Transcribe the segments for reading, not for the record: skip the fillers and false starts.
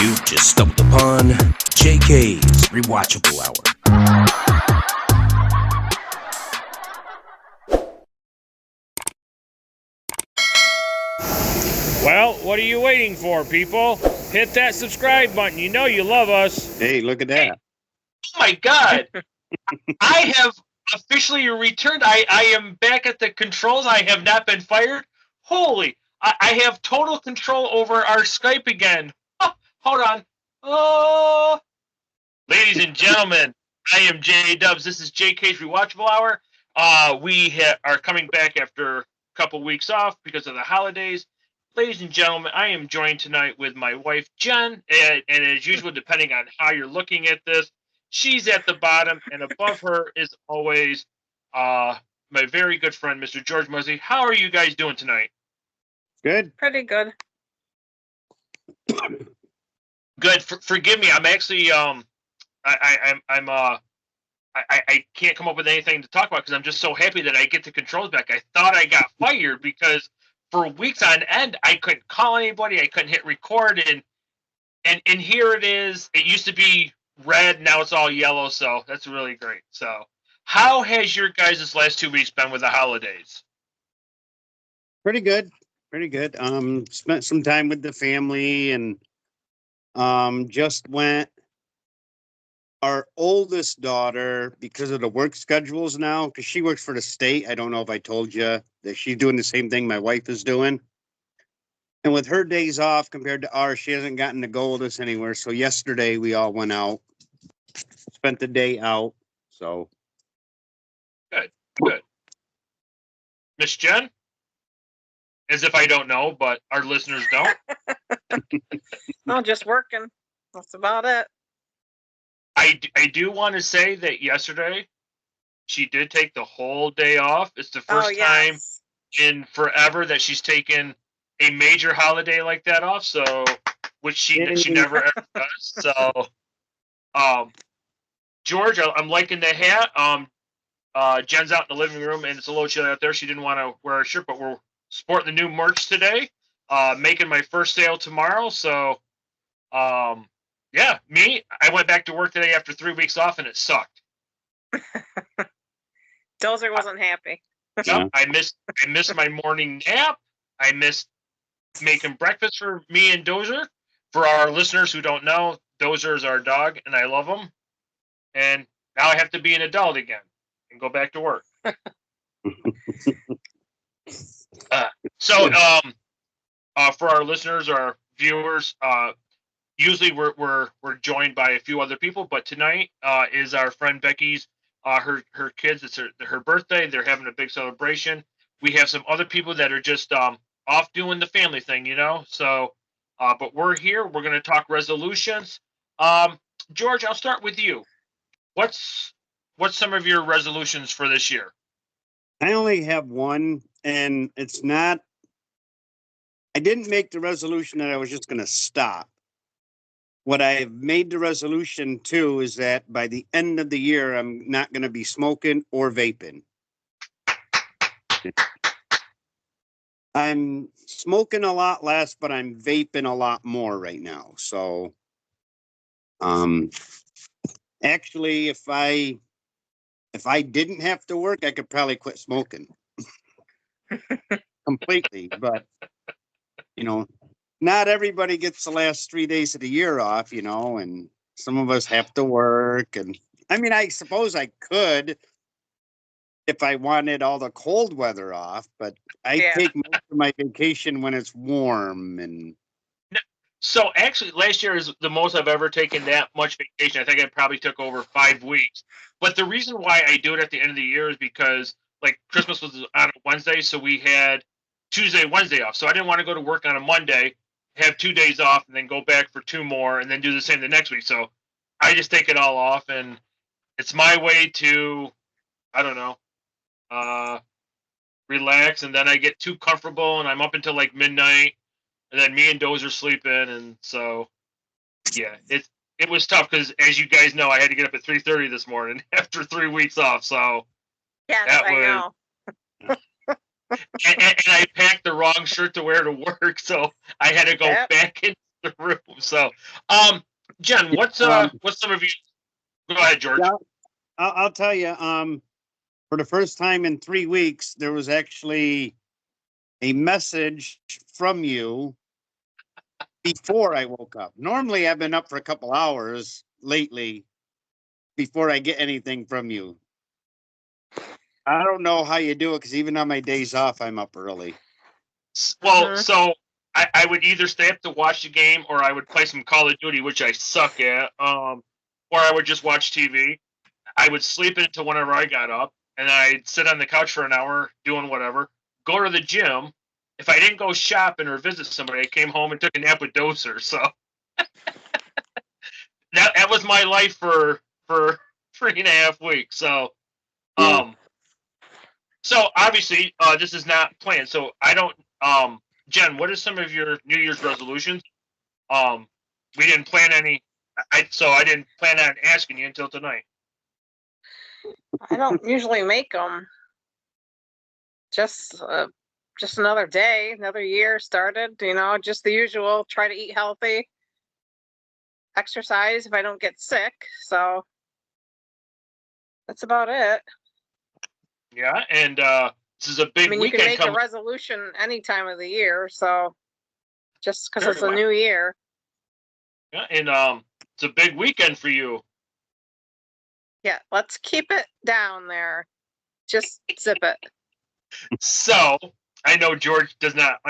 You just stumbled upon JK'z Rewatchable Hour. Well, what are you waiting for, people? Hit that subscribe button. You know you love us. Hey, look at that. Oh my God. I have officially returned. I am back at the controls. I have not been fired. Holy, I have total control over our Skype again. Oh, hold on. Oh, ladies and gentlemen, I am J-Dubs. This is JK'z Rewatchable Hour. We are coming back after a couple weeks off because of the holidays. Ladies and gentlemen, I am joined tonight with my wife, Jen, and as usual, depending on how you're looking at this, she's at the bottom, and above her is always my very good friend, Mr. George Muzzy. How are you guys doing tonight? Good. Pretty good. Good. Forgive me. I'm actually I can't come up with anything to talk about because I'm just so happy that I get the controls back. I thought I got fired because for weeks on end I couldn't call anybody. I couldn't hit record, and here it is. It used to be red, now it's all yellow, so that's really great. So how has your guys' last 2 weeks been with the holidays? Pretty good. Pretty good. Spent some time with the family and just went. Our oldest daughter, because of the work schedules now, because she works for the state. I don't know if I told you that she's doing the same thing my wife is doing. And with her days off compared to ours, she hasn't gotten to go with us anywhere. So yesterday we all went out, spent the day out. So Good. Miss Jen? As if I don't know, but our listeners don't. No, just working. That's about it. I do want to say that yesterday she did take the whole day off. It's the first time in forever that she's taken a major holiday like that off. So, which she never ever does. So, George, I'm liking the hat. Jen's out in the living room and it's a little chilly out there. She didn't want to wear a shirt, but we're sporting the new merch today. Making my first sale tomorrow. So, yeah, I went back to work today after 3 weeks off and it sucked. Dozer wasn't happy. Yep, I missed my morning nap. I missed making breakfast for me and Dozer. For our listeners who don't know, Dozer is our dog and I love him. And now I have to be an adult again and go back to work. For our listeners, our viewers, usually we're joined by a few other people, but tonight is our friend Becky's her kids. It's her birthday. They're having a big celebration. We have some other people that are just off doing the family thing, you know. So, but we're here. We're going to talk resolutions. George, I'll start with you. What's some of your resolutions for this year? I only have one, and it's not. I didn't make the resolution that I was just going to stop. What I've made the resolution to is that by the end of the year, I'm not going to be smoking or vaping. I'm smoking a lot less, but I'm vaping a lot more right now. So, actually, if I didn't have to work, I could probably quit smoking completely. But, you know, not everybody gets the last 3 days of the year off, you know, and some of us have to work. And I mean, I suppose I could if I wanted all the cold weather off, but I take most of my vacation when it's warm. And so actually last year is the most I've ever taken that much vacation. I think I probably took over 5 weeks. But the reason why I do it at the end of the year is because like Christmas was on a Wednesday, so we had Tuesday, Wednesday off. So I didn't want to go to work on a Monday, have 2 days off, and then go back for 2 more, and then do the same the next week. So I just take it all off, and it's my way to, I don't know, relax. And then I get too comfortable, and I'm up until like midnight, and then me and Dozer are sleeping, and so yeah, it was tough because as you guys know, I had to get up at 3:30 this morning after 3 weeks off. So yes, I know. and I packed the wrong shirt to wear to work, so I had to go back into the room. So, Jen, what's some of you? Go ahead, George. Yeah, I'll tell you. For the first time in 3 weeks, there was actually a message from you before I woke up. Normally, I've been up for a couple hours lately before I get anything from you. I don't know how you do it because even on my days off, I'm up early. Well, so I would either stay up to watch the game, or I would play some Call of Duty, which I suck at, or I would just watch TV. I would sleep until whenever I got up, and I'd sit on the couch for an hour doing whatever. Go to the gym. If I didn't go shopping or visit somebody, I came home and took a nap with Doser. So that was my life for 3.5 weeks. So so obviously this is not planned. So I don't. Jen, what are some of your New Year's resolutions? We didn't plan any. So I didn't plan on asking you until tonight. I don't usually make them. Just another day, another year started, just the usual, try to eat healthy, exercise if I don't get sick. So that's about it. Yeah, and this is a big weekend. You can make a resolution any time of the year, so just because it's a new year. Yeah, and it's a big weekend for you. Yeah, let's keep it down there. Just zip it. So I know George does not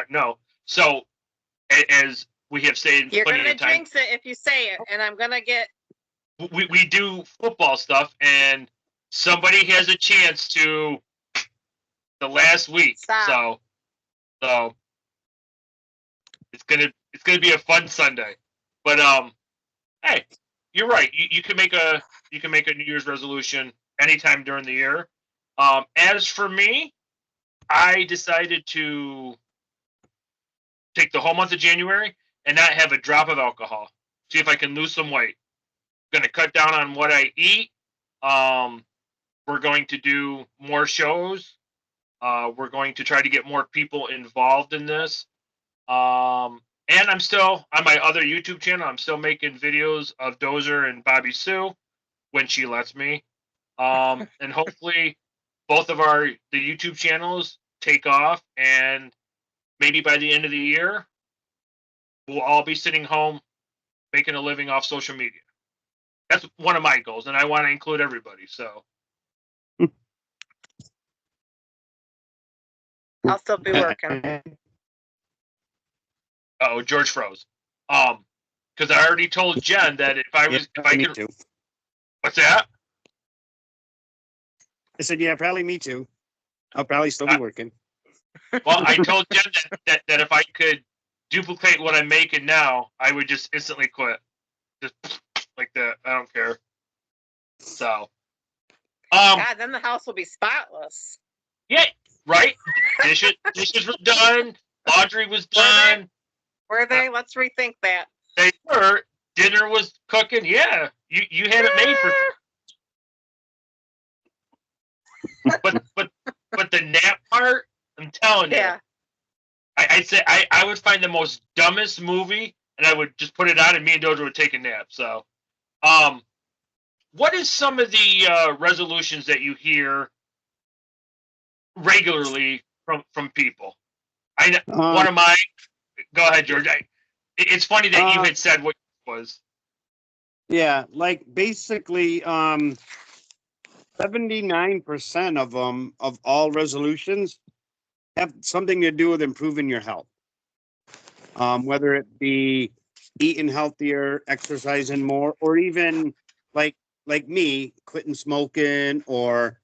know. So as we have stated, you're plenty gonna of time, jinx it if you say it, and I'm gonna get. We do football stuff, and somebody has a chance to the last week. Stop. So it's gonna be a fun Sunday. But hey, you're right. You can make a New Year's resolution anytime during the year. As for me, I decided to take the whole month of January and not have a drop of alcohol. See if I can lose some weight. Going to cut down on what I eat. We're going to do more shows. We're going to try to get more people involved in this. And I'm still on my other YouTube channel. I'm still making videos of Dozer and Bobby Sue when she lets me. And hopefully both of the YouTube channels take off, and maybe by the end of the year, we'll all be sitting home making a living off social media. That's one of my goals, and I want to include everybody. So I'll still be working. Oh, George froze. Because I already told Jen that if I could. Too. What's that? I said, yeah, probably me too. I'll probably still be working. Well, I told Jen that if I could duplicate what I'm making now, I would just instantly quit. Just like that. I don't care. So. God, then the house will be spotless. Yeah, right? Dishes were done. Laundry was done. Were they? Let's rethink that. They were. Dinner was cooking. Yeah. You had it made for. But the nap part, I'm telling you. Yeah. I'd say I would find the most dumbest movie, and I would just put it on, and me and Doja would take a nap. So, what is some of the resolutions that you hear regularly from people? I know one of my. Go ahead, George. It's funny that you had said what it was. Yeah, like basically, 79% of them, of all resolutions, have something to do with improving your health. Whether it be eating healthier, exercising more, or even like me, quitting smoking, or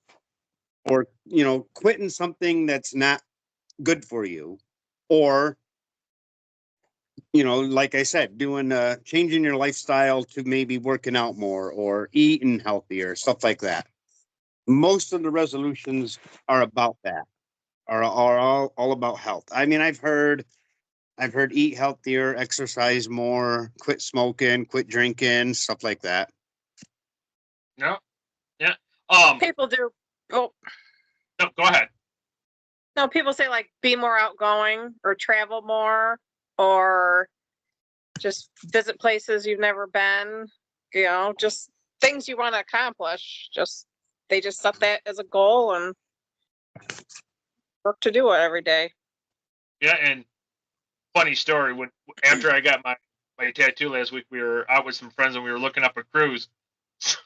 quitting something that's not good for you, or like I said, doing changing your lifestyle to maybe working out more or eating healthier, stuff like that. Most of the resolutions are about that, are all about health. I mean, I've heard eat healthier, exercise more, quit smoking, quit drinking, stuff like that. No, yeah. People do. Oh, no, go ahead. No, people say like be more outgoing or travel more or just visit places you've never been, just things you want to accomplish. They just set that as a goal and work to do it every day. Yeah, and funny story, when after I got my tattoo last week, we were out with some friends and we were looking up a cruise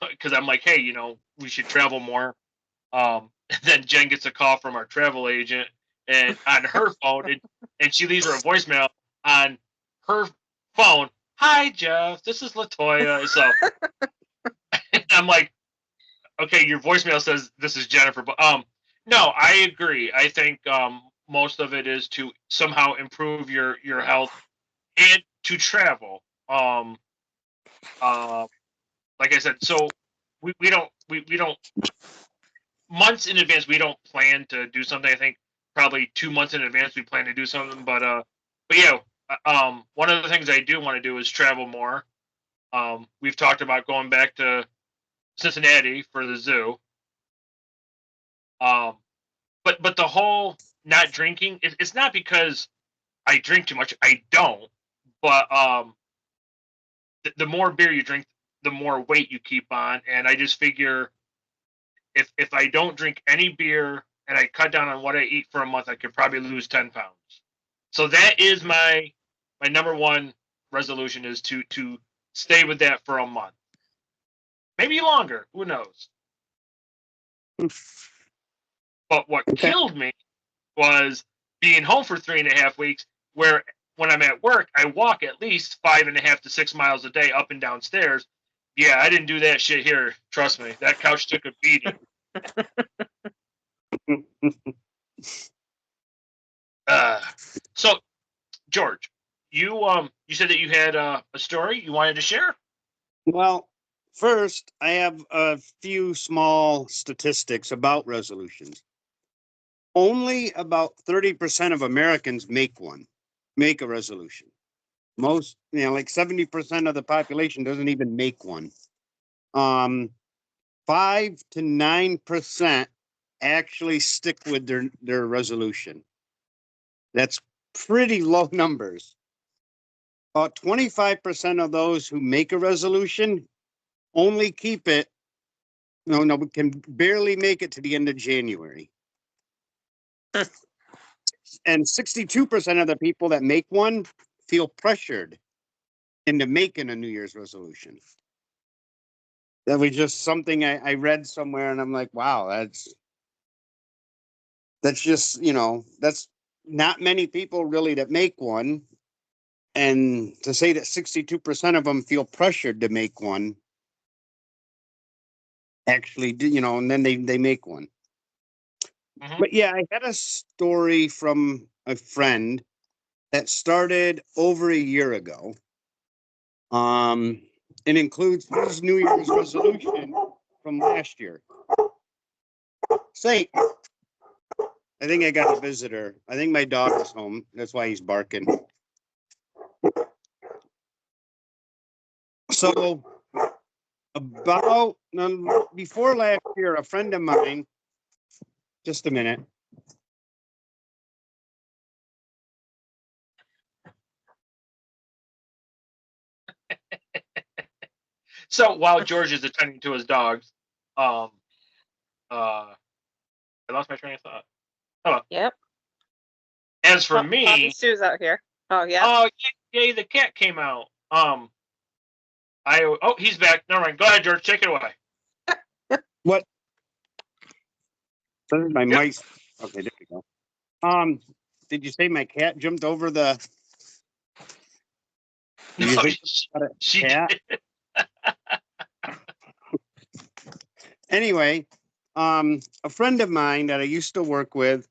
because I'm like, hey, we should travel more. Then Jen gets a call from our travel agent and on her phone, and she leaves her a voicemail on her phone. Hi, Jeff. This is Latoya. So I'm like, okay, your voicemail says this is Jennifer, but no, I agree. I think most of it is to somehow improve your health and to travel. Like I said, so we don't months in advance we don't plan to do something. I think probably 2 months in advance we plan to do something, but yeah, one of the things I do want to do is travel more. We've talked about going back to Cincinnati for the zoo. But the whole not drinking, it's not because I drink too much. I don't. But the more beer you drink, the more weight you keep on. And I just figure if I don't drink any beer and I cut down on what I eat for a month, I could probably lose 10 pounds. So that is my number one resolution, is to stay with that for a month. Maybe longer. Who knows? But what killed me was being home for 3.5 weeks, where when I'm at work, I walk at least 5.5 to 6 miles a day up and down stairs. Yeah, I didn't do that shit here. Trust me. That couch took a beating. So, George, you said that you had a story you wanted to share? Well, first, I have a few small statistics about resolutions. Only about 30% of Americans make a resolution. Most, like 70% of the population doesn't even make one. 5 to 9% actually stick with their resolution. That's pretty low numbers. About 25% of those who make a resolution only keep it, we can barely make it to the end of January. And 62% of the people that make one feel pressured into making a New Year's resolution. That was just something I read somewhere, and I'm like, wow, that's just, that's not many people really that make one. And to say that 62% of them feel pressured to make one, actually, and then they make one. Mm-hmm. But yeah, I had a story from a friend that started over a year ago. It includes his New Year's resolution from last year. Saint, I think I got a visitor. I think my dog is home. That's why he's barking. So before last year, a friend of mine, just a minute. So while George is attending to his dogs, I lost my train of thought. Oh, yep. As for me, Bobby Sue's out here. Oh yeah. Oh yay! The cat came out. He's back. Never mind. Go ahead, George. Take it away. What? My mice. Okay, there we go. Did you say my cat jumped over the? No, she cat? Anyway, a friend of mine that I used to work with,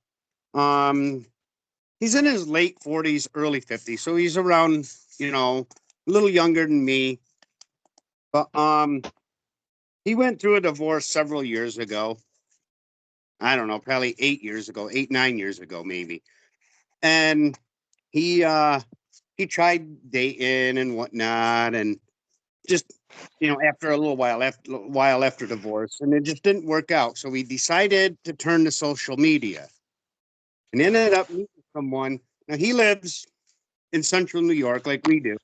he's in his late 40s, early 50s, so he's around, a little younger than me. But he went through a divorce several years ago. I don't know, probably 8 years ago, 9 years ago, maybe. And he tried dating and whatnot, and just, after a little while, after divorce, and it just didn't work out. So he decided to turn to social media and ended up meeting someone. Now he lives in central New York like we do.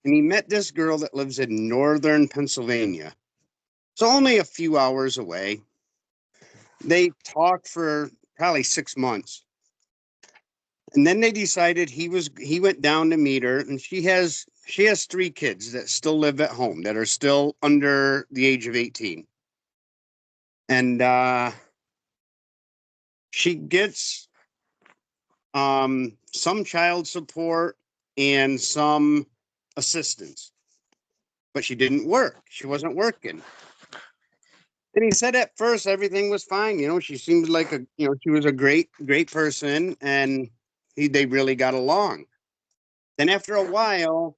and he met this girl that lives in northern Pennsylvania. So only a few hours away. They talked for probably 6 months. And then they decided he went down to meet her, and she has 3 kids that still live at home that are still under the age of 18. And she gets some child support and some assistance. But she didn't work. She wasn't working. And he said at first everything was fine. She seemed like she was a great person, and they really got along. Then after a while,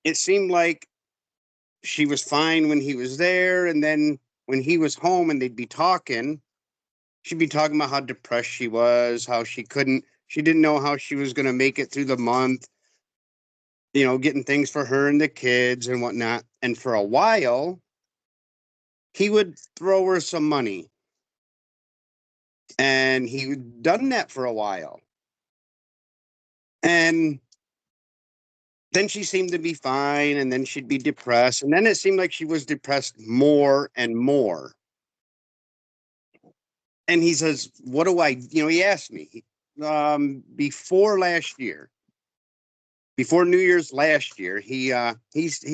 it seemed like she was fine when he was there. And then when he was home and they'd be talking, she'd be talking about how depressed she was, how she didn't know how she was going to make it through the month, getting things for her and the kids and whatnot. And for a while, he would throw her some money. And he'd done that for a while. And then she seemed to be fine, and then she'd be depressed. And then it seemed like she was depressed more and more. And he says, what do I, he asked me, before New Year's last year, he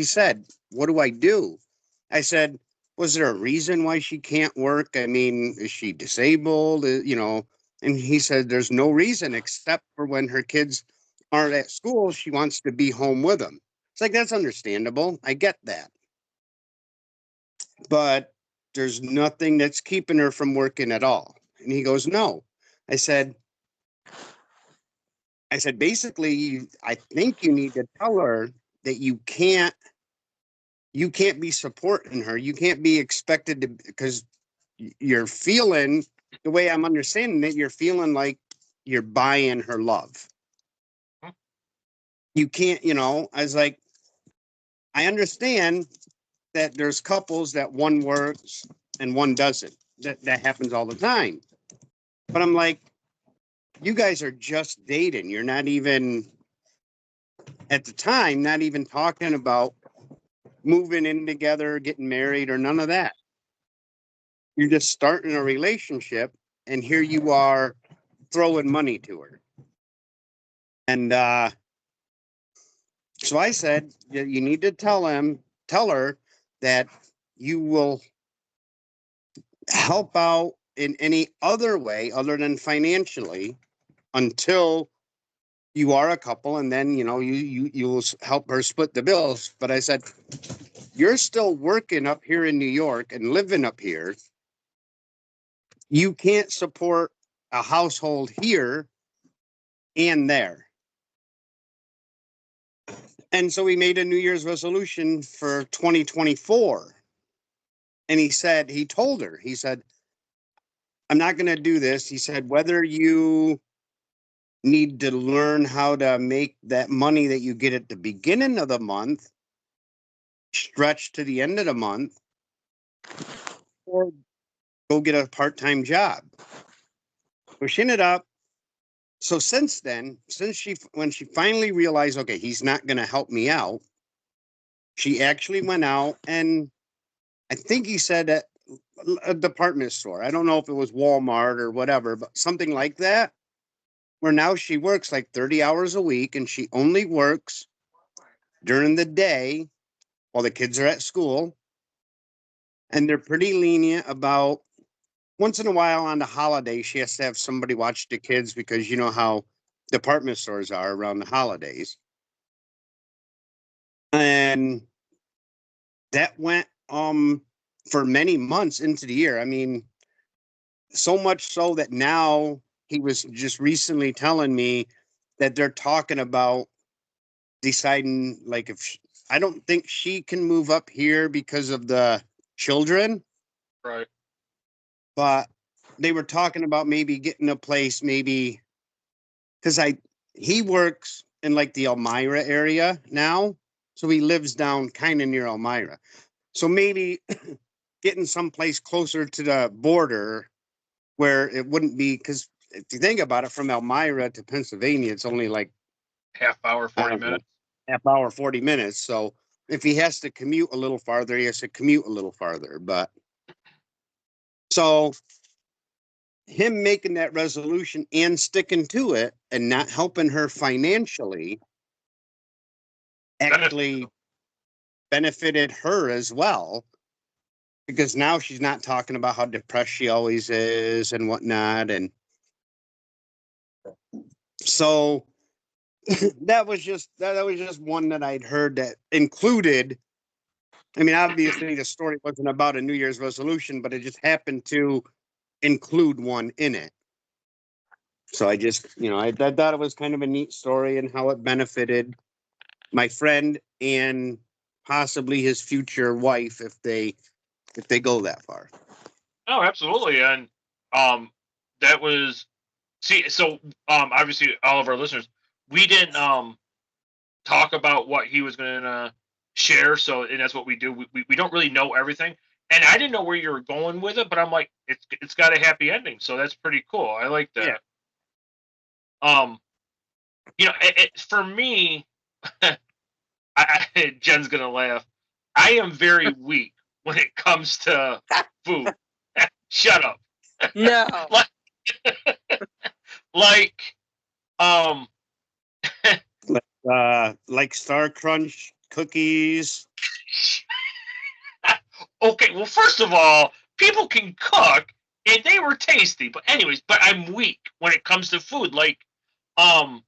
said, what do I do? I said, was there a reason why she can't work? I mean, is she disabled? And he said, there's no reason except for when her kids aren't at school, she wants to be home with them. It's like, that's understandable. I get that. But there's nothing that's keeping her from working at all. And he goes, no. I said, basically, I think you need to tell her that you can't be supporting her. You can't be expected to, because you're feeling, the way I'm understanding it, you're feeling like you're buying her love. You can't, I was like, I understand that there's couples that one works and one doesn't. That happens all the time. But I'm like, you guys are just dating. You're not even, at the time, not even talking about moving in together, getting married, or none of that. You're just starting a relationship, and here you are throwing money to her. And so I said, you need to tell her that you will help out in any other way other than financially until you are a couple, and then you will help her split the bills. But I said, you're still working up here in New York and living up here. You can't support a household here and there. And so we made a New Year's resolution for 2024. And he told her, I'm not going to do this. He said, whether you need to learn how to make that money that you get at the beginning of the month stretch to the end of the month, or go get a part-time job. So she ended up, so since then, when she finally realized, okay, he's not going to help me out, she actually went out, and I think he said at a department store. I don't know if it was Walmart or whatever, but something like that, where now she works like 30 hours a week, and she only works during the day while the kids are at school. And they're pretty lenient about, once in a while on the holiday, she has to have somebody watch the kids, because you know how department stores are around the holidays. And that went for many months into the year. I mean, so much so that now he was just recently telling me that they're talking about deciding, like, I don't think she can move up here because of the children. Right. But they were talking about maybe getting a place, maybe because he works in like the Elmira area now. So he lives down kind of near Elmira. So maybe getting someplace closer to the border where it wouldn't be, because if you think about it, from Elmira to Pennsylvania, it's only like Half hour, 40 minutes. half hour, 40 minutes. So if he has to commute a little farther, he has to commute a little farther. But so him making that resolution and sticking to it and not helping her financially actually benefited her as well, because now she's not talking about how depressed she always is and whatnot. And so that was just one that I'd heard that included. I mean, obviously the story wasn't about a New Year's resolution, but it just happened to include one in it. So I just, I thought it was kind of a neat story and how it benefited my friend and possibly his future wife if they go that far. Oh, absolutely. And that was obviously all of our listeners, we didn't talk about what he was going to share. So, and that's what we do. We don't really know everything. And I didn't know where you were going with it, but I'm like, it's got a happy ending. So that's pretty cool. I like that. Yeah. For me, Jen's going to laugh. I am very weak when it comes to food. Shut up. No. Like Star Crunch cookies. Okay, well, first of all, people can cook and they were tasty, but I'm weak when it comes to food. Like, what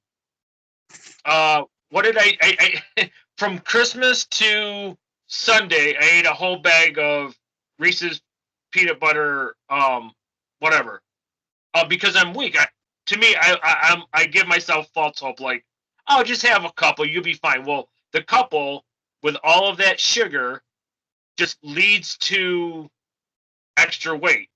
did I from Christmas to Sunday, I ate a whole bag of Reese's peanut butter, whatever, because I'm weak. I give myself false hope. Like, oh, just have a couple, you'll be fine. Well, the couple with all of that sugar just leads to extra weight.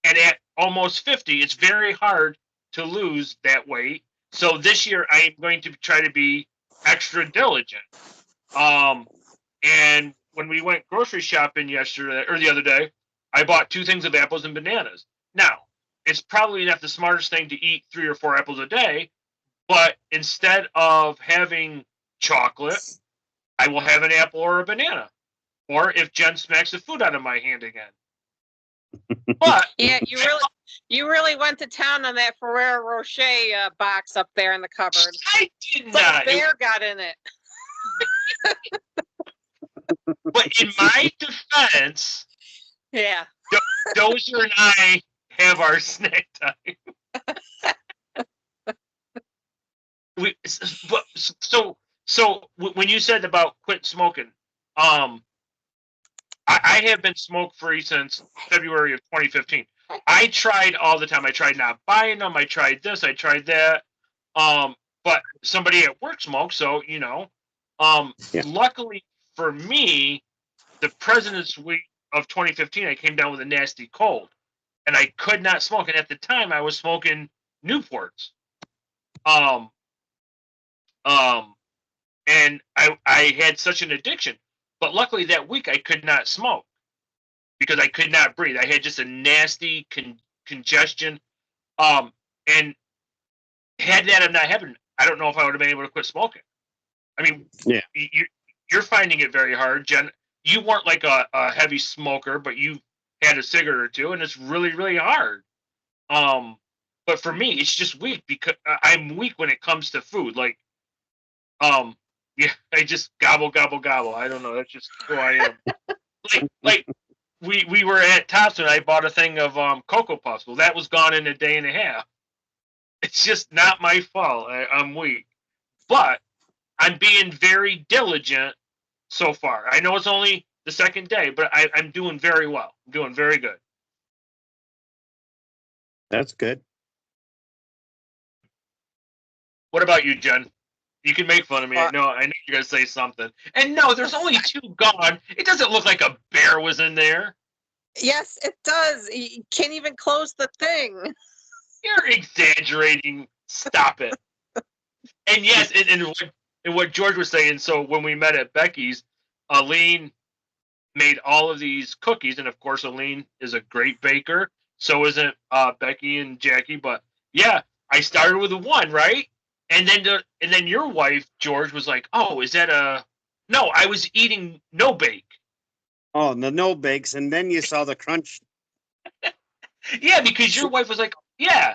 And at almost 50, it's very hard to lose that weight. So this year, I am going to try to be extra diligent. And when we went grocery shopping the other day, I bought 2 things of apples and bananas. Now, it's probably not the smartest thing to eat 3 or 4 apples a day, but instead of having chocolate, I will have an apple or a banana. Or if Jen smacks the food out of my hand again. But yeah, you really went to town on that Ferrero Rocher box up there in the cupboard. I did it's like not. A bear got in it. But in my defense, yeah, Dozier and I have our snack time. So when you said about quit smoking, I have been smoke-free since February of 2015. I tried all the time. I tried not buying them. I tried this. I tried that. But somebody at work smoked, so, Luckily for me, the President's Week of 2015, I came down with a nasty cold. And I could not smoke. And at the time, I was smoking Newports. And I had such an addiction. But luckily that week I could not smoke because I could not breathe. I had just a nasty congestion. And had that not happened, I don't know if I would have been able to quit smoking. I mean, yeah, you're finding it very hard, Jen. You weren't like a heavy smoker, but you had a cigarette or two, and it's really, really hard. But for me, it's just weak because I'm weak when it comes to food. Like, yeah, I just gobble, gobble, gobble. I don't know. That's just who I am. like we were at Tops and I bought a thing of Cocoa Puffs. Well, that was gone in a day and a half. It's just not my fault. I'm weak. But I'm being very diligent so far. I know it's only the second day, but I'm doing very well. I'm doing very good. That's good. What about you, Jen? You can make fun of me. No, I know you're going to say something. And no, there's only 2 gone. It doesn't look like a bear was in there. Yes, it does. You can't even close the thing. You're exaggerating. Stop it. And yes, and what George was saying, so when we met at Becky's, Aline made all of these cookies. And of course, Aline is a great baker. So isn't Becky and Jackie. But yeah, I started with 1, right? And then your wife, George, was like, "Oh, is that a?" No, I was eating no bake. Oh, the no bakes, and then you saw the crunch. Yeah, because your wife was like, "Yeah."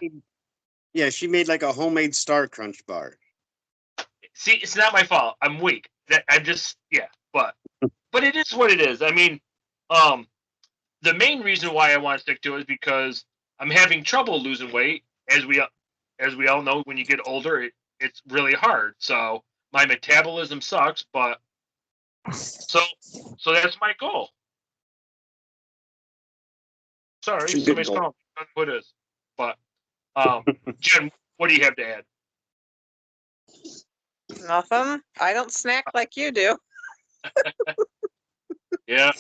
Yeah, she made like a homemade Star Crunch bar. See, it's not my fault. I'm weak. I'm just but it is what it is. I mean, the main reason why I want to stick to it is because I'm having trouble losing weight. As we all know, when you get older, it's really hard. So my metabolism sucks, but so that's my goal. Sorry, It's a good somebody's goal. calling. I don't know who it is, but Jen, what do you have to add? Nothing. I don't snack like you do. Yeah.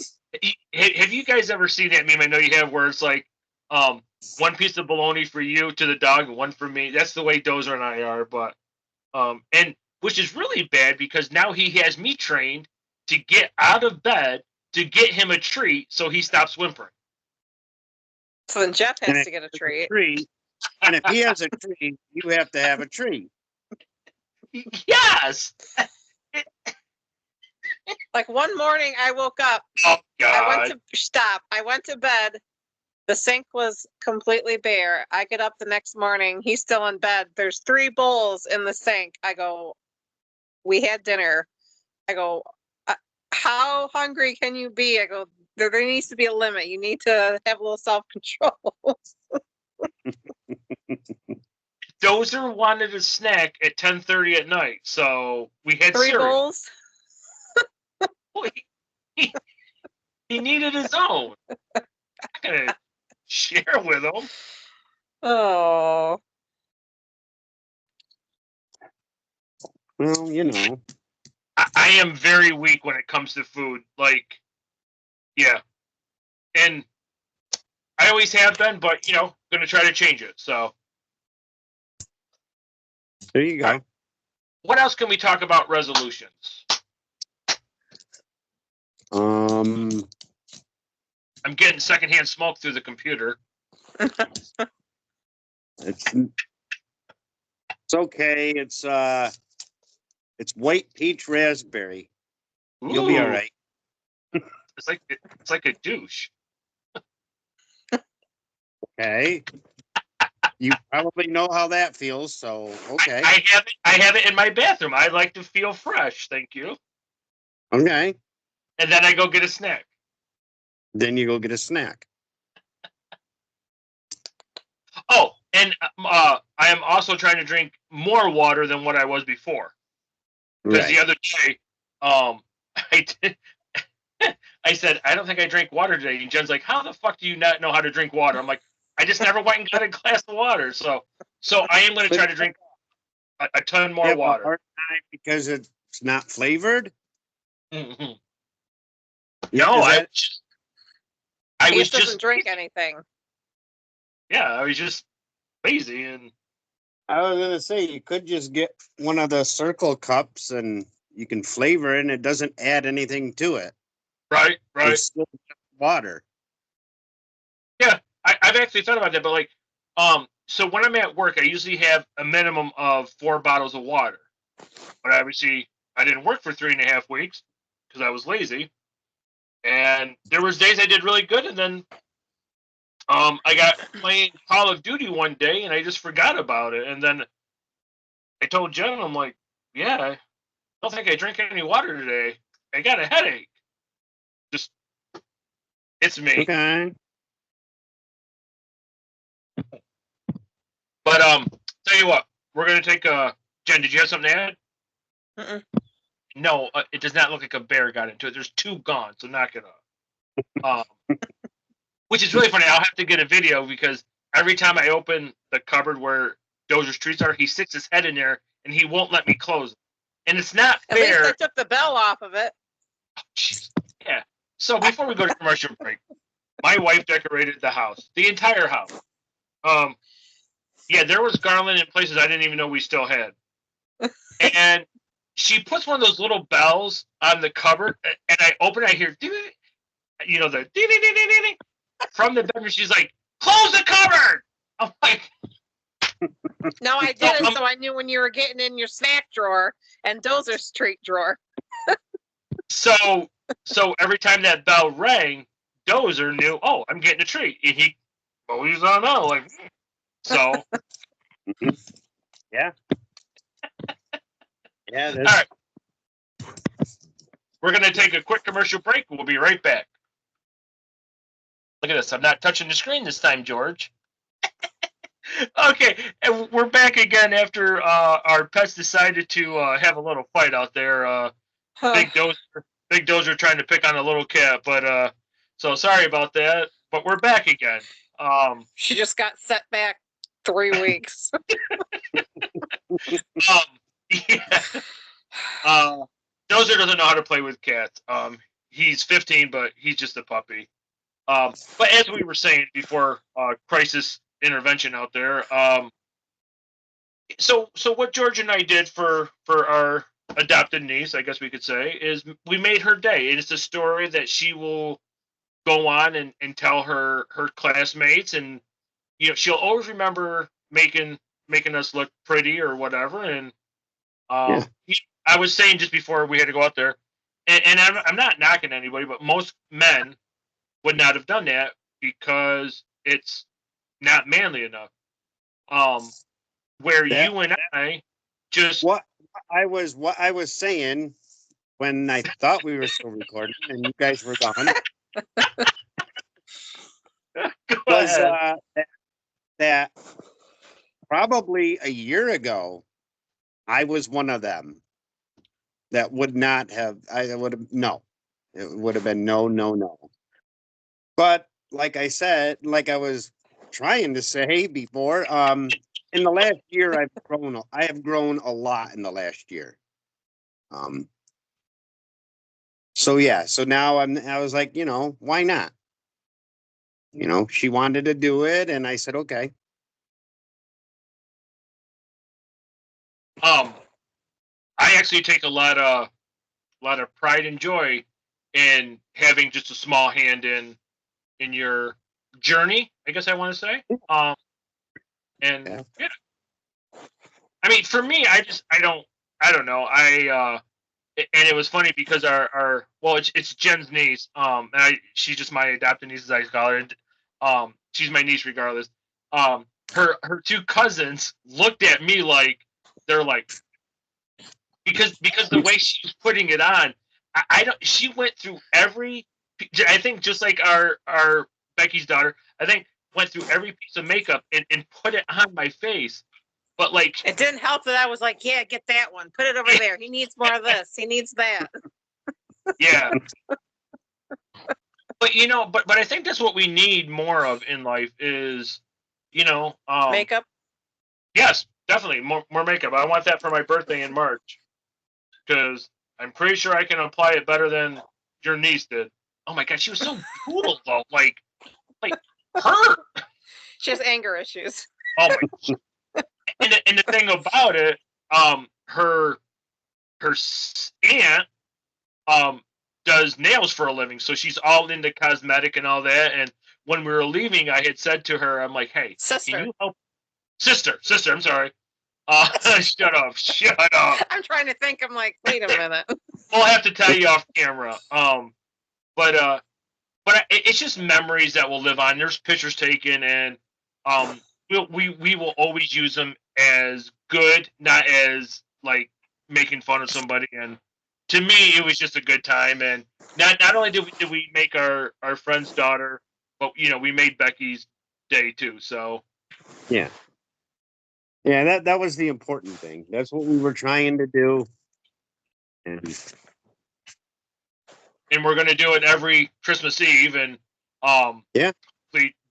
Have you guys ever seen that meme? I know you have, where it's like, one piece of bologna for you to the dog and one for me. That's the way Dozer and I are, but and which is really bad because now he has me trained to get out of bed to get him a treat so he stops whimpering. So then Jeff And has if to get a there's treat. tree, and if he has a tree, you have to have a tree. Yes. Like one morning I woke up, Oh I God. went to bed. The sink was completely bare. I get up the next morning. He's still in bed. There's 3 bowls in the sink. I go, we had dinner. I go, how hungry can you be? I go, there needs to be a limit. You need to have a little self-control. Dozer wanted a snack at 10:30 at night, so we had 3 cereal. bowls. He needed his own. I'm not gonna share with him. Oh, Well, you know. I am very weak when it comes to food. Like, yeah. And I always have been, but, going to try to change it. So, There you go. All right. What else can we talk about resolutions? Um, I'm getting secondhand smoke through the computer. it's okay. It's white peach raspberry. You'll be all Ooh, right. It's like a douche. Okay. You probably know how that feels, so okay. I have it in my bathroom. I like to feel fresh, thank you. Okay. And then I go get a snack. Then you go get a snack. Oh, and I am also trying to drink more water than what I was before. Because the other day, I said, I don't think I drank water today. And Jen's like, how the fuck do you not know how to drink water? I'm like, I just never went and got a glass of water. So I am going to try to drink a ton more water. Hard time because it's not flavored? Mm-hmm. Yeah, No, I he was doesn't just drink anything. Yeah, I was just lazy, and I was gonna say you could just get one of the circle cups and you can flavor it and it doesn't add anything to it. right. It's still water. Yeah, I've actually thought about that, but like, so when I'm at work, I usually have a minimum of 4 bottles of water. But obviously, I didn't work for 3.5 weeks because I was lazy, and there was days I did really good, and then I got playing Call of Duty one day, and I just forgot about it, and then I told Jen, I'm like, yeah, I don't think I drank any water today. I got a headache. Just, it's me. Okay. But tell you what, we're gonna take Jen, did you have something to add? Mm-mm. No, it does not look like a bear got into it. There's 2 gone, so knock it off. Which is really funny. I'll have to get a video because every time I open the cupboard where Dozer's treats are, he sticks his head in there and he won't let me close it. And it's not At least fair. I took the bell off of it. Yeah. So before we go to commercial break, my wife decorated the house, the entire house. Yeah, there was garland in places I didn't even know we still had. And she puts one of those little bells on the cupboard, and I open it, I hear, the ding from the bedroom. She's like, close the cupboard. I'm like, No, I didn't. So I knew when you were getting in your snack drawer and Dozer's treat drawer. So every time that bell rang, Dozer knew, oh, I'm getting a treat. And he always on out like, so. Yeah. Yeah. All right. We're going to take a quick commercial break. We'll be right back. Look at this. I'm not touching the screen this time, George. Okay, and we're back again after our pets decided to have a little fight out there. Big Dozer trying to pick on a little cat, but so sorry about that. But we're back again. She just got set back 3 weeks. Yeah. Dozer doesn't know how to play with cats. He's 15, but he's just a puppy. But as we were saying before, crisis intervention out there. So what George and I did for our adopted niece, I guess we could say, is we made her day. It's a story that she will go on and tell her classmates, and she'll always remember making us look pretty or whatever. And I was saying just before we had to go out there, and I'm not knocking anybody, but most men would not have done that because it's not manly enough. Where you and I just what I was saying when I thought we were still recording and you guys were gone was that probably a year ago I was one of them that would not have. It would have been no. But like I said, like I was trying to say before, in the last year I have grown a lot in the last year. So now I was like, why not? She wanted to do it and I said, okay. I actually take a lot of pride and joy in having just a small hand in your journey, I guess I want to say. Yeah. I mean, for me, I don't know. And it was funny because it's Jen's niece. She's just my adopted niece, as I call her. She's my niece regardless. Her two cousins looked at me like they're like, because the way she's putting it on, she went through every, I think just like our Becky's daughter, I think went through every piece of makeup and put it on my face. But like, it didn't help that I was like, yeah, get that one. Put it over there. He needs more of this. He needs that. Yeah. But but I think that's what we need more of in life is, makeup. Yes, definitely more makeup. I want that for my birthday in March because I'm pretty sure I can apply it better than your niece did. Oh my God, she was so brutal though. Like her. She has anger issues. Oh my God. And the thing about it, her aunt does nails for a living, so she's all into cosmetic and all that. And when we were leaving, I had said to her, I'm like, hey, sister, can you help? Sister, I'm sorry. Shut up. I'm trying to think. I'm like, wait a minute. We'll have to tell you off camera. But it's just memories that will live on. There's pictures taken, and we will always use them as good, not as like making fun of somebody. And to me, it was just a good time. And not only did we make our friend's daughter, but we made Becky's day too. So yeah, that was the important thing. That's what we were trying to do. And we're going to do it every Christmas Eve, and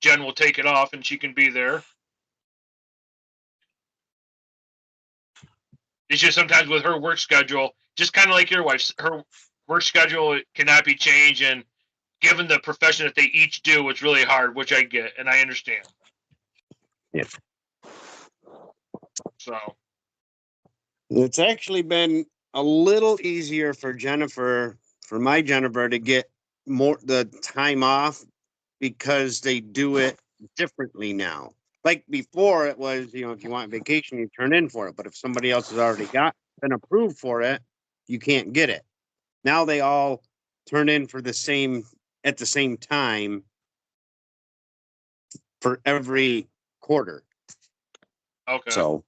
Jen will take it off and she can be there. It's just sometimes with her work schedule, just kind of like your wife's, her work schedule cannot be changed, and given the profession that they each do, it's really hard, which I get and I understand. Yeah. So it's actually been a little easier for my Jennifer to get more the time off because they do it differently now. like before it was, if you want vacation, you turn in for it. But if somebody else has already been approved for it, you can't get it. Now they all turn in for at the same time for every quarter. Okay. So,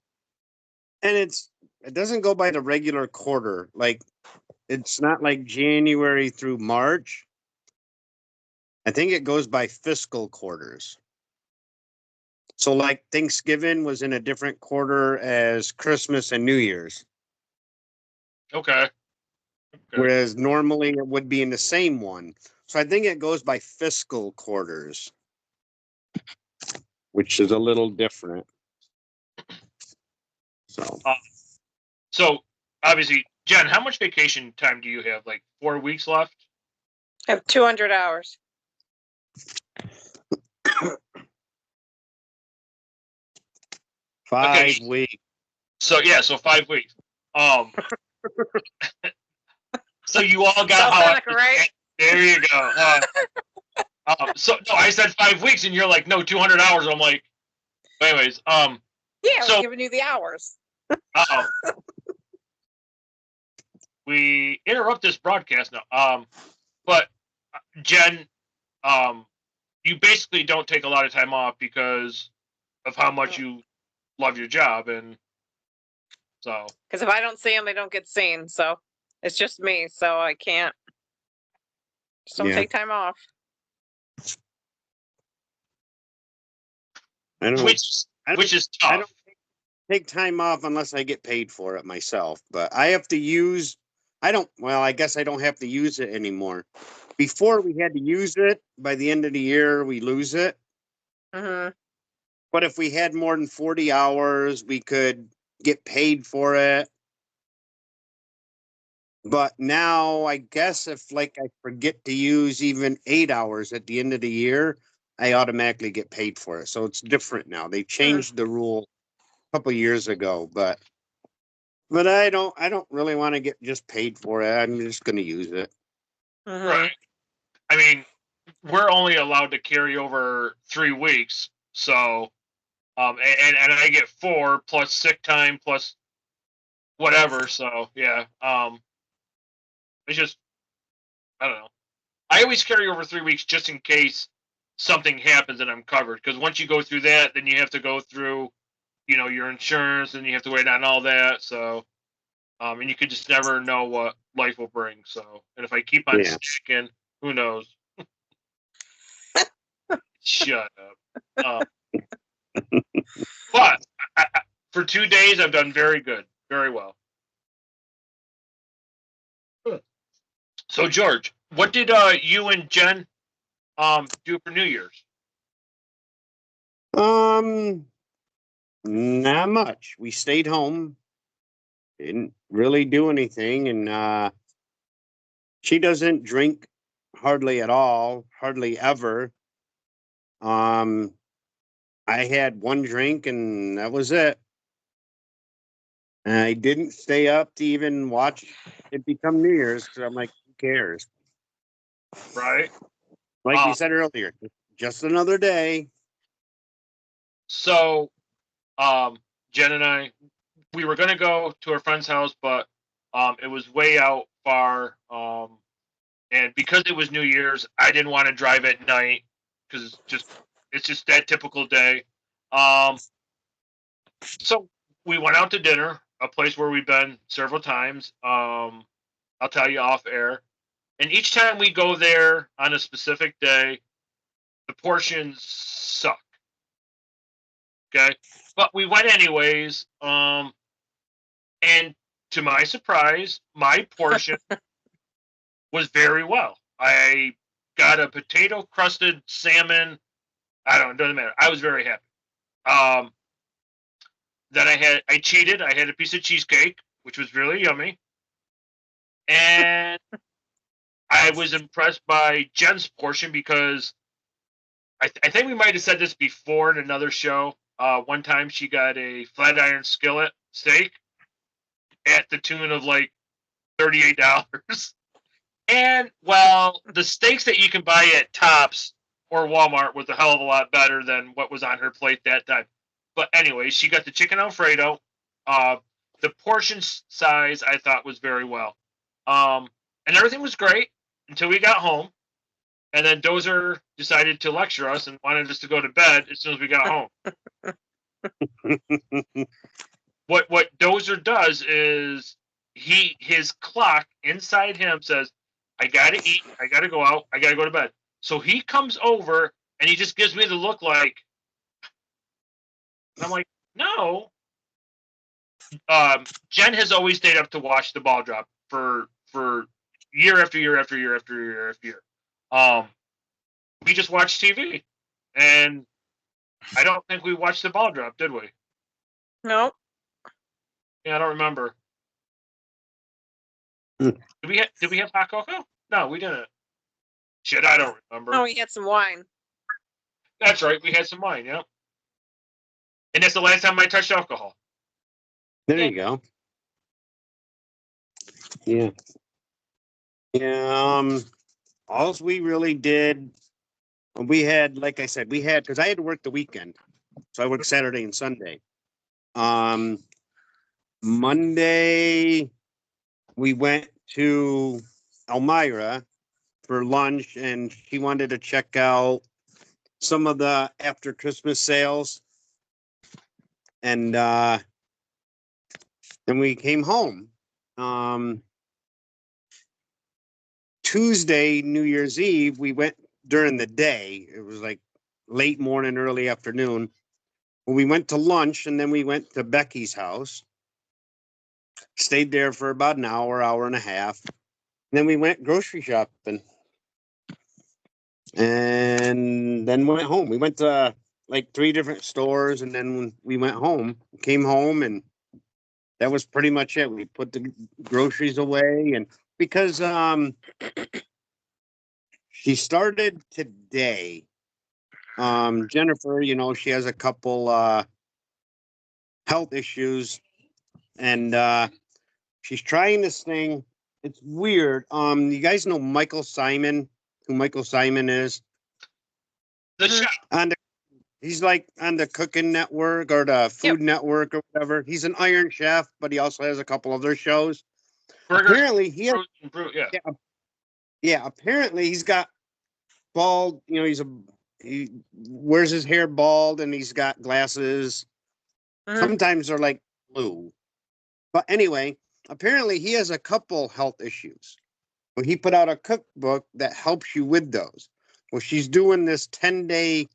and it doesn't go by the regular quarter. Like, it's not like January through March. I think it goes by fiscal quarters. So like Thanksgiving was in a different quarter as Christmas and New Year's. Okay. Whereas normally it would be in the same one. So I think it goes by fiscal quarters, which is a little different. So obviously, Jen, how much vacation time do you have? Like 4 weeks left? I have 200 hours. Five weeks. So 5 weeks. So you all got Seneca, right? There you go. So no, I said 5 weeks, and you're like, no, 200 hours. I'm like, anyways, Yeah, I so was giving you the hours. We interrupt this broadcast now. But Jen, you basically don't take a lot of time off because of how much you love your job, and so. Because if I don't see them, they don't get seen. So it's just me. So I can't. Just don't take time off. Which is tough. I don't take time off unless I get paid for it myself. But I have to use. I guess I don't have to use it anymore. Before we had to use it. By the end of the year, we lose it. Mm-hmm. But if we had more than 40 hours, we could get paid for it. But now I guess if I forget to use even 8 hours at the end of the year, I automatically get paid for it. So it's different now. They changed the rule a couple years ago, but I don't really want to get just paid for it. I'm just going to use it. Mm-hmm. Right. I mean, we're only allowed to carry over 3 weeks. So, and I get 4 plus sick time plus whatever. So yeah. It's just, I don't know. I always carry over 3 weeks just in case something happens and I'm covered. Because once you go through that, then you have to go through, your insurance, and you have to wait on all that. So, and you could just never know what life will bring. So, and if I keep on sticking, who knows? Shut up. But for 2 days, I've done very good, very well. So, George, what did you and Jen do for New Year's? Not much. We stayed home. Didn't really do anything, and she doesn't drink hardly at all, hardly ever. I had one drink, and that was it. And I didn't stay up to even watch it become New Year's because I'm like, who cares? Right. Like you said earlier, just another day. So, Jen and I, we were going to go to our friend's house, but it was way out far. And because it was New Year's, I didn't want to drive at night because it's just that typical day. So we went out to dinner, a place where we've been several times. I'll tell you off air. And each time we go there on a specific day, the portions suck. Okay. But we went anyways. And to my surprise, my portion was very well. I got a potato crusted salmon. I don't know, it doesn't matter. I was very happy. Then I cheated. I had a piece of cheesecake, which was really yummy. And I was impressed by Jen's portion because I think we might have said this before in another show. One time she got a flat iron skillet steak at the tune of like $38. And, well, the steaks that you can buy at Tops or Walmart was a hell of a lot better than what was on her plate that time. But anyway, she got the chicken Alfredo. The portion size I thought was very well. And everything was great until we got home. And then Dozer decided to lecture us and wanted us to go to bed as soon as we got home. What Dozer does is his clock inside him says, I gotta eat, I gotta go out, I gotta go to bed. So he comes over and he just gives me the look like, and I'm like, no. Jen has always stayed up to watch the ball drop for year after year after year after year after year. We just watched TV, and I don't think we watched the ball drop, did we? Nope. Yeah, I don't remember. Did we have hot cocoa? No, we didn't. Shit, I don't remember. Oh, we had some wine. That's right, we had some wine, yeah. And that's the last time I touched alcohol. There you go. Yeah. Yeah. All we really did, we had, like I said, because I had to work the weekend. So I worked Saturday and Sunday. Monday, we went to Elmira for lunch, and she wanted to check out some of the after Christmas sales. And then we came home. Tuesday, New Year's Eve, we went during the day. It was like late morning, early afternoon. We went to lunch, and then we went to Becky's house. Stayed there for about an hour, hour and a half. And then we went grocery shopping. And then went home. We went to like 3 different stores, and then we went home, came home, and that was pretty much it. We put the groceries away, and because she started today. Jennifer, she has a couple health issues, and she's trying this thing. It's weird. You guys know Michael Simon, who Michael Simon is? The chef. He's like on the Cooking Network or the Food Network or whatever. He's an Iron Chef, but he also has a couple other shows. Burgers, apparently, he has, apparently he's got bald. He wears his hair bald, and he's got glasses. Sometimes they're like blue. But anyway, apparently he has a couple health issues. Well, he put out a cookbook that helps you with those. Well, she's doing this 10-day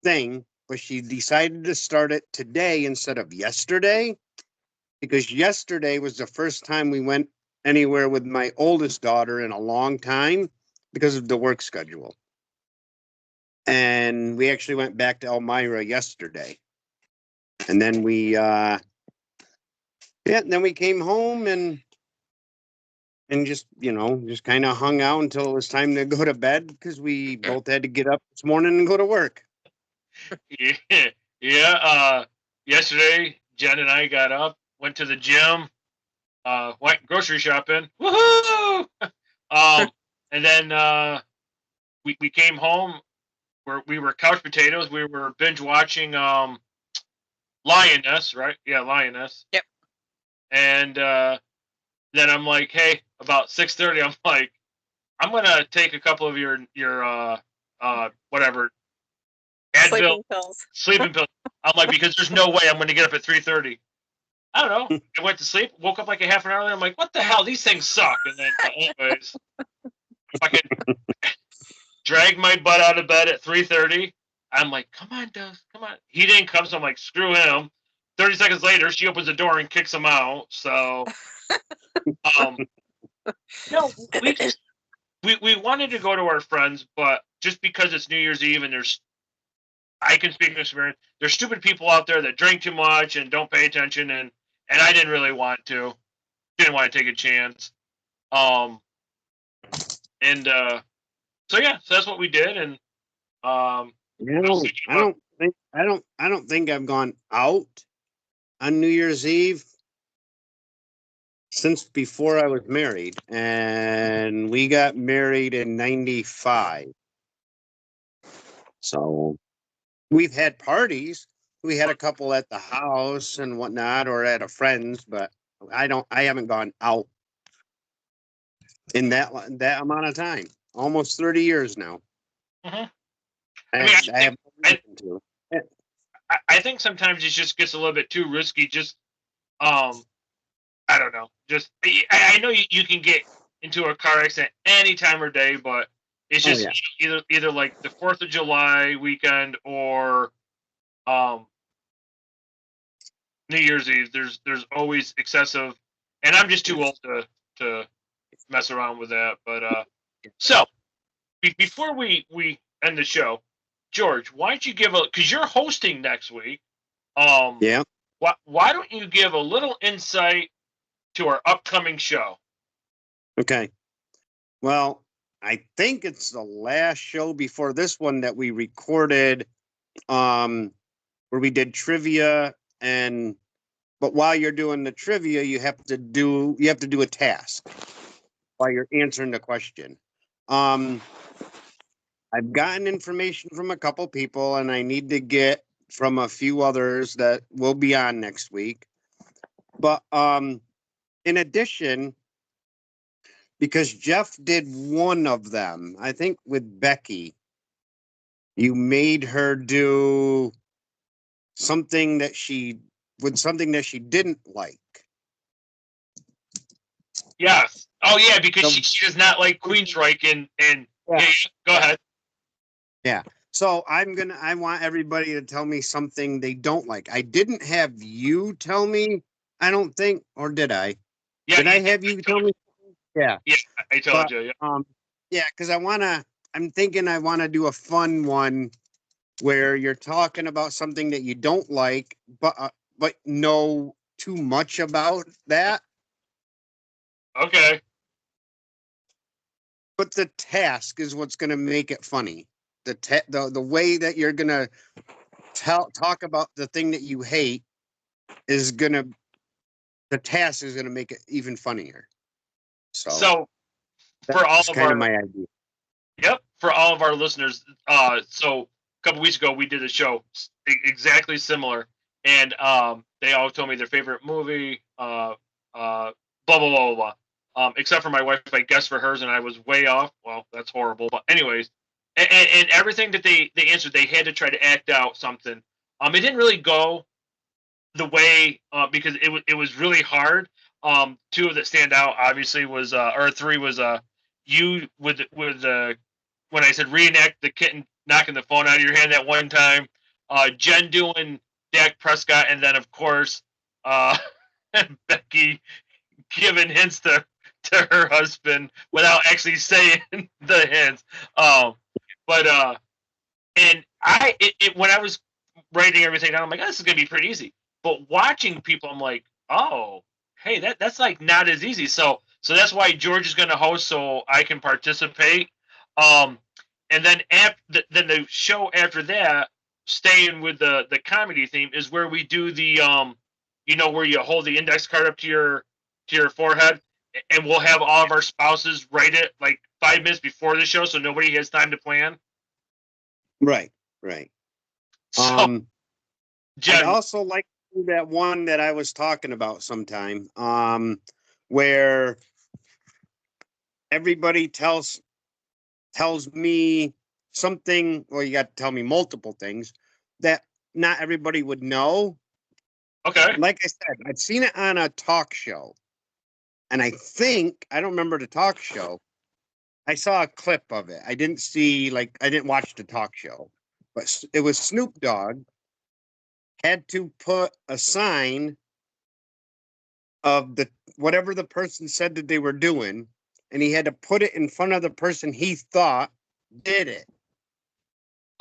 thing, but she decided to start it today instead of yesterday, because yesterday was the first time we went anywhere with my oldest daughter in a long time because of the work schedule. And we actually went back to Elmira yesterday. And then then we came home and just kind of hung out until it was time to go to bed, because we both had to get up this morning and go to work. Yeah. Yesterday, Jen and I got up, went to the gym, went grocery shopping. Woohoo! And then we came home where we were couch potatoes. We were binge watching Lioness, right? Yeah, Lioness. Yep. And then I'm like, hey, about 6:30, I'm like, I'm gonna take a couple of your whatever Advil sleeping pills. I'm like, because there's no way I'm gonna get up at 3:30. I don't know. I went to sleep, woke up like a half an hour later. I'm like, what the hell? These things suck. And then, anyways, fucking dragged my butt out of bed at 3:30. I'm like, come on, Dove, come on. He didn't come, so I'm like, screw him. 30 seconds later, she opens the door and kicks him out. So, no, we wanted to go to our friends, but just because it's New Year's Eve and I can speak from experience, there's stupid people out there that drink too much and don't pay attention, and I didn't really want to. Didn't want to take a chance. So that's what we did, and I don't think I've gone out on New Year's Eve since before I was married, and we got married in 95. So we've had parties. We had a couple at the house and whatnot, or at a friend's, but I haven't gone out in that amount of time. Almost 30 years now. Mhm. And I mean, I have no I, reason to. I think sometimes it just gets a little bit too risky. Just um, I don't know. Just I know you can get into a car accident any time of day, but it's Oh just yeah. either like the 4th of July weekend or um New Year's Eve. There's always excessive, and I'm just too old to mess around with that. But so before we end the show, George, why don't you give a, because you're hosting next week. Yeah. Why don't you give a little insight to our upcoming show? Okay. Well, I think it's the last show before this one that we recorded, where we did trivia, and but while you're doing the trivia, you have to do a task while you're answering the question. Um, I've gotten information from a couple people, and I need to get from a few others that will be on next week. But in addition, because Jeff did one of them, I think with Becky, you made her do something that she didn't like. Yes. Oh yeah, because So, she does not like Queensryche and yeah. yeah, go ahead. Yeah. So I want everybody to tell me something they don't like. I didn't have you tell me, I don't think, or did I? Yeah, Did I have you tell me? Yeah. Yeah, I told But you. Yeah. yeah, because I'm thinking I want to do a fun one where you're talking about something that you don't like, but know too much about that. Okay. But the task is what's going to make it funny. The way that you're going to talk about the thing that you hate is going to the task is going to make it even funnier. So So for all that's of kind our of my idea. Yep, for all of our listeners, so a couple weeks ago we did a show exactly similar, and they all told me their favorite movie, blah blah blah blah blah. Except for my wife, I guessed for hers, and I was way off. Well, that's horrible. But anyways, and everything that they answered, they had to try to act out something. It didn't really go the way because it was really hard. Two that stand out obviously was or three was you with when I said reenact the kitten knocking the phone out of your hand that one time, Jen doing Dak Prescott, and then of course Becky giving hints to her husband without actually saying the hints. But and when I was writing everything down, I'm like, oh, this is gonna be pretty easy. But watching people, I'm like, oh, hey, that's like not as easy. So that's why George is gonna host, so I can participate. Um, and then then the show after that, staying with the comedy theme, is where we do the where you hold the index card up to your forehead, and we'll have all of our spouses write it like 5 minutes before the show, so nobody has time to plan. Right. Right. So, I'd Jen, also like to do that one that I was talking about sometime, where everybody tells me something, well, you got to tell me multiple things that not everybody would know. okay. Like I said, I've seen it on a talk show, and I don't remember the talk show. I saw a clip of it. I didn't watch the talk show, but it was Snoop Dogg had to put a sign of whatever the person said that they were doing, and he had to put it in front of the person he thought did it.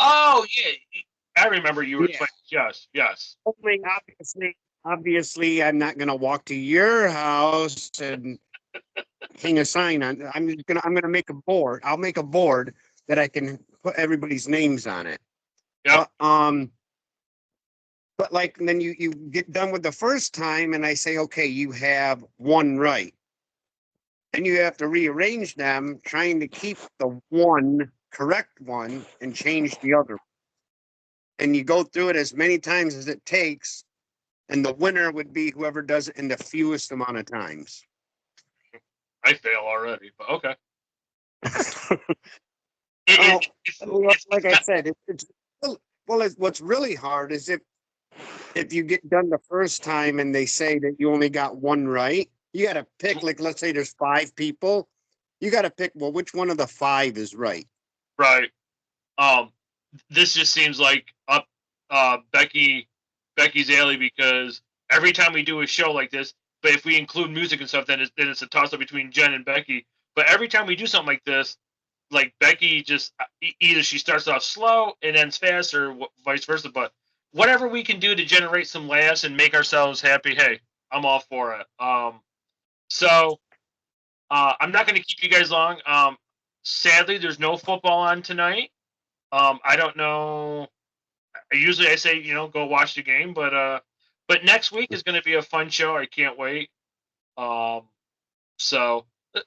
Oh yeah, I remember you were Yeah. explaining. Yes. Only obviously, I'm not gonna walk to your house and hang a sign on. I'm gonna make a board. I'll make a board that I can put everybody's names on it. Yep. But like then you get done with the first time, and I say, okay, you have one right, and you have to rearrange them, trying to keep the one correct one and change the other. and you go through it as many times as it takes, and the winner would be whoever does it in the fewest amount of times. I fail already, but okay. Like I said, what's really hard is if you get done the first time and they say that you only got one right, you got to pick, like, let's say there's 5 people. You got to pick, well, which one of the 5 is right? Right. This just seems like up Becky's alley, because every time we do a show like this, but if we include music and stuff, then it's a toss up between Jen and Becky. But every time we do something like this, like Becky just either she starts off slow and ends fast, or vice versa. But whatever we can do to generate some laughs and make ourselves happy, hey, I'm all for it. So I'm not going to keep you guys long. Sadly, there's no football on tonight. I don't know. Usually I say, go watch the game, but next week is going to be a fun show. I can't wait. So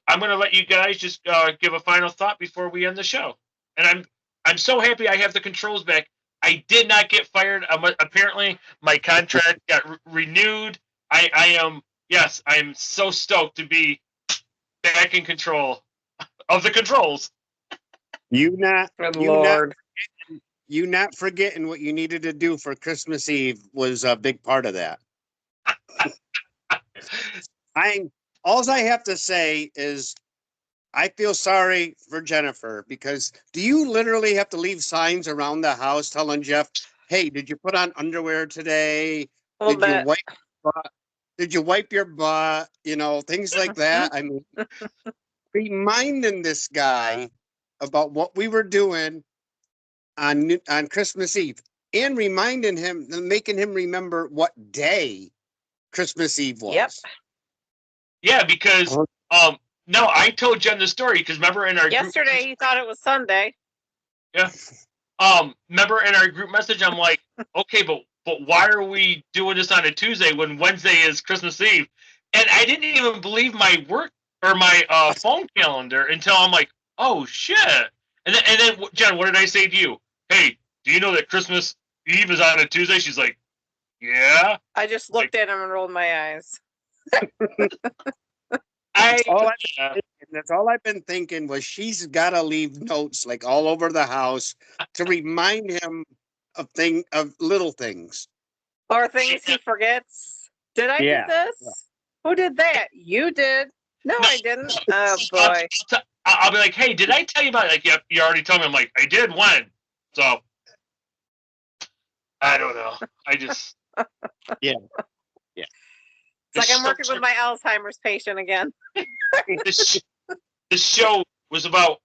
I'm going to let you guys just give a final thought before we end the show. And I'm so happy I have the controls back. I did not get fired. Apparently, my contract got renewed. I am so stoked to be back in control of the controls. You not forgetting what you needed to do for Christmas Eve was a big part of that. All I have to say is I feel sorry for Jennifer, because do you literally have to leave signs around the house telling Jeff, hey, did you put on underwear today? Did you wipe your butt? Things like that. I mean, reminding this guy about what we were doing on Christmas Eve, and reminding him, making him remember what day Christmas Eve was. Yep. Yeah, because no, I told Jen the story, because remember in our yesterday he thought it was Sunday. Yeah. Remember in our group message, I'm like, okay, but why are we doing this on a Tuesday when Wednesday is Christmas Eve? And I didn't even believe my work or my phone calendar until I'm like, oh shit. And then Jen, what did I say to you? Hey, do you know that Christmas Eve is on a Tuesday? She's like, yeah. I just looked at him and rolled my eyes. That's all I've been thinking was she's got to leave notes like all over the house to remind him of little things. Or things he forgets. Did I do this? Yeah. Who did that? You did. No, I didn't. Oh, boy. I'll be like, hey, did I tell you about it? Like, yep, you already told me. I'm like, I did when? So, I don't know. I just... Yeah. It's like I'm working with my Alzheimer's patient again. This show was about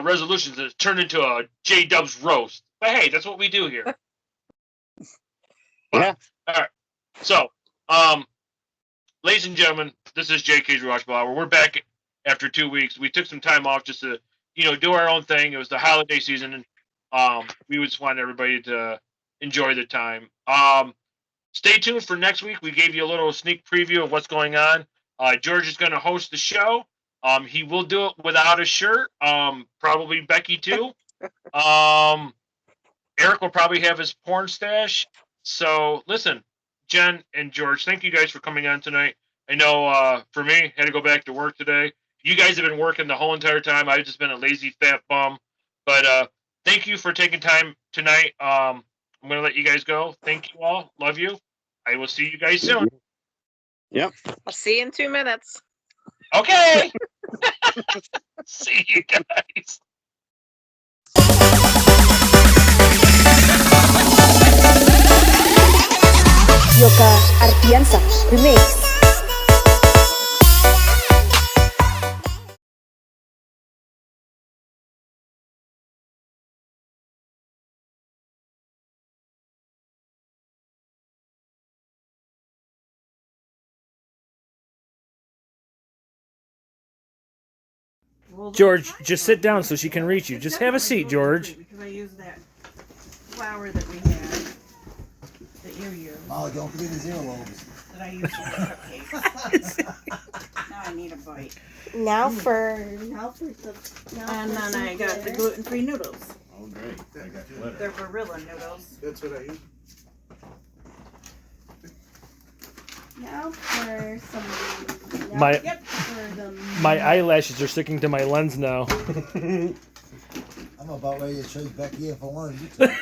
resolutions that turned into a J-Dubs roast. But hey, that's what we do here. Yeah. All right. So, ladies and gentlemen, this is JK'z Rewatchable Hour. We're back after 2 weeks. We took some time off just to, do our own thing. It was the holiday season, and we just want everybody to enjoy the time. Stay tuned for next week. We gave you a little sneak preview of what's going on. George is going to host the show. He will do it without a shirt. Probably Becky too. Eric will probably have his porn stash. So listen, Jen and George, thank you guys for coming on tonight. I know for me, had to go back to work today. You guys have been working the whole entire time. I've just been a lazy fat bum. But thank you for taking time tonight. I'm going to let you guys go. Thank you all. Love you. I will see you guys soon. Yep. I'll see you in 2 minutes. Okay. See you guys. Yoka Artiansa Remix. George, just sit down so she can reach you. Just have a seat, George. Because I use that flour that we had that you use. Oh, don't forget the zero lobes. That I use for cupcakes. Now I need a bite. Now for And then I got the gluten-free noodles. Oh, great. I got glitter. They're Barilla noodles. That's what I use. Now for some. My- Yep. For the. My eyelashes are sticking to my lens now. I'm about ready to trade Becky in for one.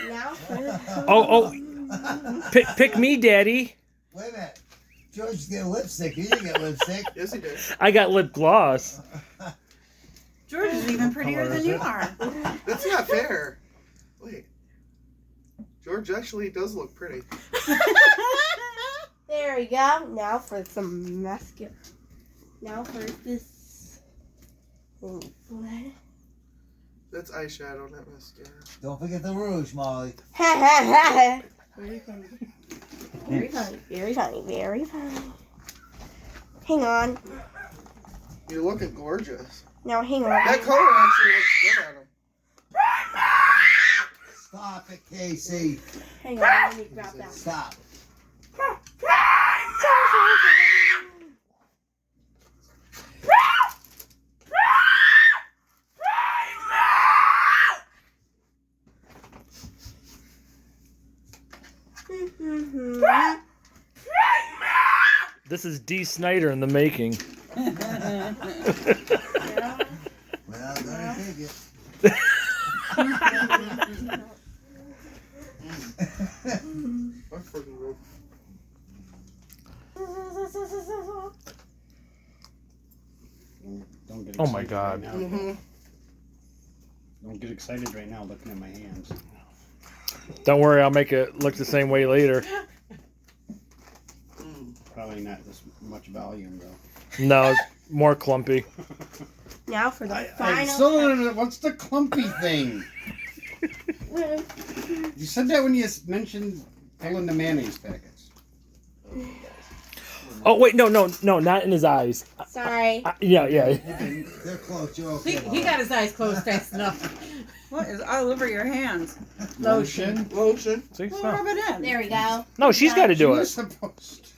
Now for. Oh, pick me, Daddy. Wait a minute. George's getting lipstick. You didn't get lipstick. Yes, he did. I got lip gloss. George is even prettier than you are. That's not fair. Wait. George actually does look pretty. There we go. Now for some mascara. Now for this. That's eyeshadow, not mascara. Don't forget the rouge, Molly. Ha ha ha. Very funny. Very funny. Very funny. Very funny. Hang on. You're looking gorgeous. Now hang on. That color actually looks good on him. Stop it, Casey. Hang on. Let me grab that. Stop. This is D. Snyder in the making. Well, I'm gonna take it. I'm freaking good. Don't get Oh my excited God. right now. Don't get excited right now looking at my hands. Don't worry, I'll make it look the same way later. Probably not this much volume though. No, it's more clumpy. Now for the I final. still don't know, what's the clumpy thing? You said that when you mentioned filling the mayonnaise packets. Oh wait, no, not in his eyes. Sorry. Yeah. They're close. You're okay. He got his eyes closed fast enough. What is all over your hands? Lotion. Lotion. See, Well, so- rub it in. There we go. No, she's got to do She it. was supposed to.